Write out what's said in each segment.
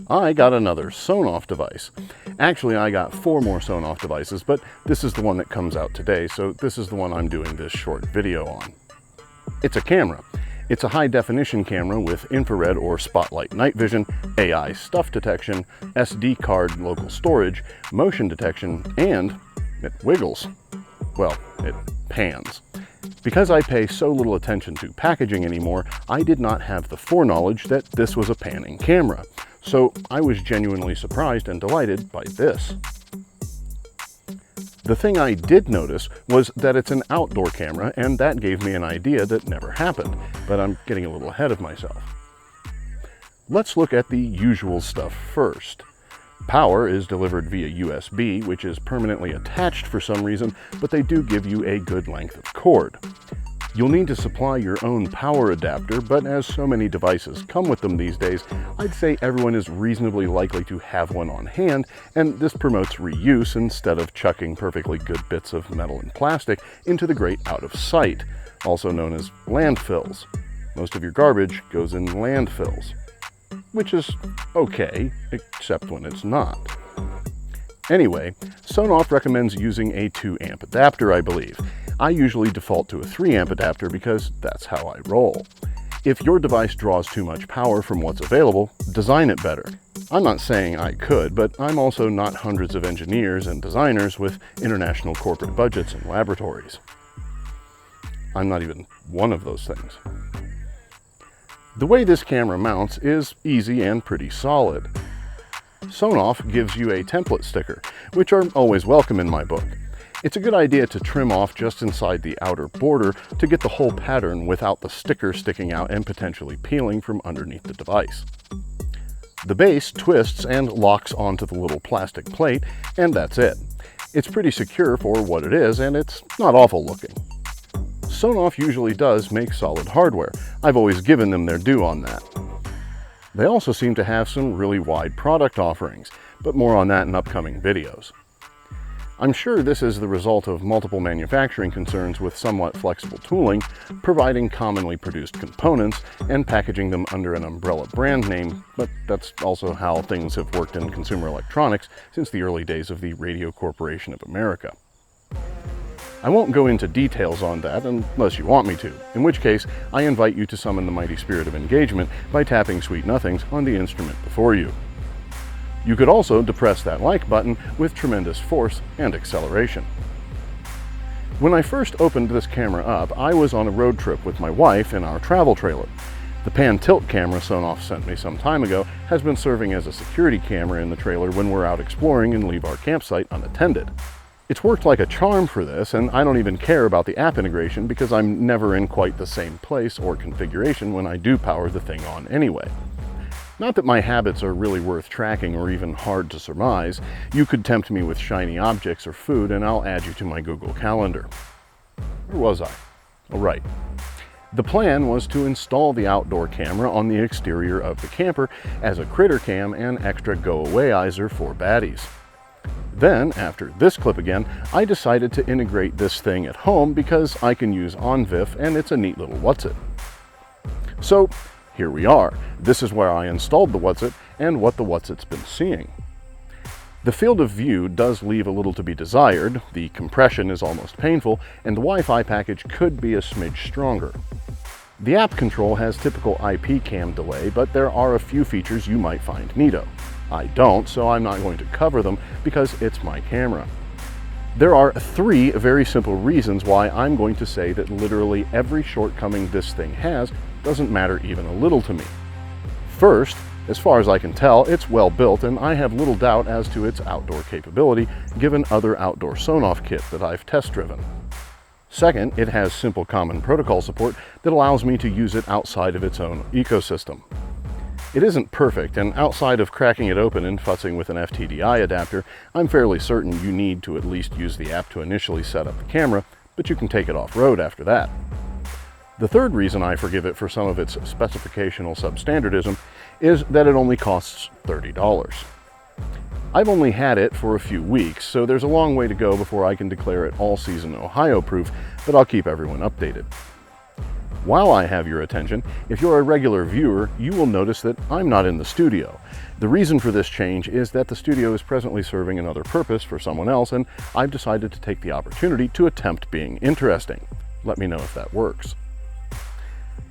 I got another Sonoff device. Actually, I got 4 more Sonoff devices, but this is the one that comes out today, so this is the one I'm doing this short video on. It's a camera. It's a high-definition camera with infrared or spotlight night vision, AI stuff detection, SD card local storage, motion detection, and it wiggles. Well, it pans. Because I pay so little attention to packaging anymore, I did not have the foreknowledge that this was a panning camera. So I was genuinely surprised and delighted by this. The thing I did notice was that it's an outdoor camera, and that gave me an idea that never happened, but I'm getting a little ahead of myself. Let's look at the usual stuff first. Power is delivered via USB, which is permanently attached for some reason, but they do give you a good length of cord. You'll need to supply your own power adapter, but as so many devices come with them these days, I'd say everyone is reasonably likely to have one on hand, and this promotes reuse instead of chucking perfectly good bits of metal and plastic into the great out of sight, also known as landfills. Most of your garbage goes in landfills, which is okay, except when it's not. Anyway, Sonoff recommends using a 2 amp adapter, I believe. I usually default to a 3 amp adapter because that's how I roll. If your device draws too much power from what's available, design it better. I'm not saying I could, but I'm also not hundreds of engineers and designers with international corporate budgets and laboratories. I'm not even one of those things. The way this camera mounts is easy and pretty solid. Sonoff gives you a template sticker, which are always welcome in my book. It's a good idea to trim off just inside the outer border to get the whole pattern without the sticker sticking out and potentially peeling from underneath the device. The base twists and locks onto the little plastic plate, and that's it. It's pretty secure for what it is, and it's not awful looking. Sonoff usually does make solid hardware. I've always given them their due on that. They also seem to have some really wide product offerings, but more on that in upcoming videos. I'm sure this is the result of multiple manufacturing concerns with somewhat flexible tooling, providing commonly produced components, and packaging them under an umbrella brand name, but that's also how things have worked in consumer electronics since the early days of the Radio Corporation of America. I won't go into details on that unless you want me to, in which case I invite you to summon the mighty spirit of engagement by tapping sweet nothings on the instrument before you. You could also depress that like button with tremendous force and acceleration. When I first opened this camera up, I was on a road trip with my wife in our travel trailer. The pan-tilt camera Sonoff sent me some time ago has been serving as a security camera in the trailer when we're out exploring and leave our campsite unattended. It's worked like a charm for this, and I don't even care about the app integration because I'm never in quite the same place or configuration when I do power the thing on anyway. Not that my habits are really worth tracking or even hard to surmise. You could tempt me with shiny objects or food and I'll add you to my Google Calendar. Where was I? Oh, right. The plan was to install the outdoor camera on the exterior of the camper as a critter cam and extra go-awayizer for baddies. Then, after this clip again, I decided to integrate this thing at home because I can use OnVIF and it's a neat little what's-it. So, here we are. This is where I installed the what's-it and what the what's-it's been seeing. The field of view does leave a little to be desired, the compression is almost painful, and the Wi-Fi package could be a smidge stronger. The app control has typical IP cam delay, but there are a few features you might find neato. I don't, so I'm not going to cover them because it's my camera. There are 3 very simple reasons why I'm going to say that literally every shortcoming this thing has doesn't matter even a little to me. First, as far as I can tell, it's well built and I have little doubt as to its outdoor capability given other outdoor Sonoff kit that I've test driven. Second, it has simple common protocol support that allows me to use it outside of its own ecosystem. It isn't perfect, and outside of cracking it open and futzing with an FTDI adapter, I'm fairly certain you need to at least use the app to initially set up the camera, but you can take it off-road after that. The third reason I forgive it for some of its specificational substandardism is that it only costs $30. I've only had it for a few weeks, so there's a long way to go before I can declare it all-season Ohio-proof, but I'll keep everyone updated. While I have your attention, if you're a regular viewer, you will notice that I'm not in the studio. The reason for this change is that the studio is presently serving another purpose for someone else, and I've decided to take the opportunity to attempt being interesting. Let me know if that works.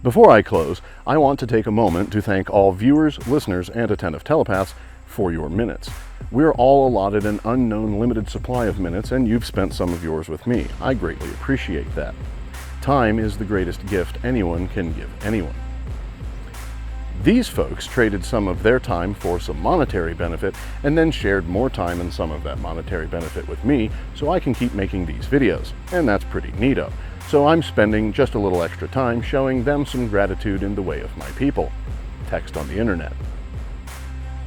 Before I close, I want to take a moment to thank all viewers, listeners, and attentive telepaths for your minutes. We're all allotted an unknown limited supply of minutes, and you've spent some of yours with me. I greatly appreciate that. Time is the greatest gift anyone can give anyone. These folks traded some of their time for some monetary benefit and then shared more time and some of that monetary benefit with me so I can keep making these videos, and that's pretty neato. So I'm spending just a little extra time showing them some gratitude in the way of my people. Text on the internet.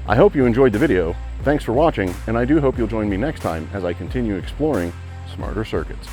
I hope you enjoyed the video. Thanks for watching, and I do hope you'll join me next time as I continue exploring smarter circuits.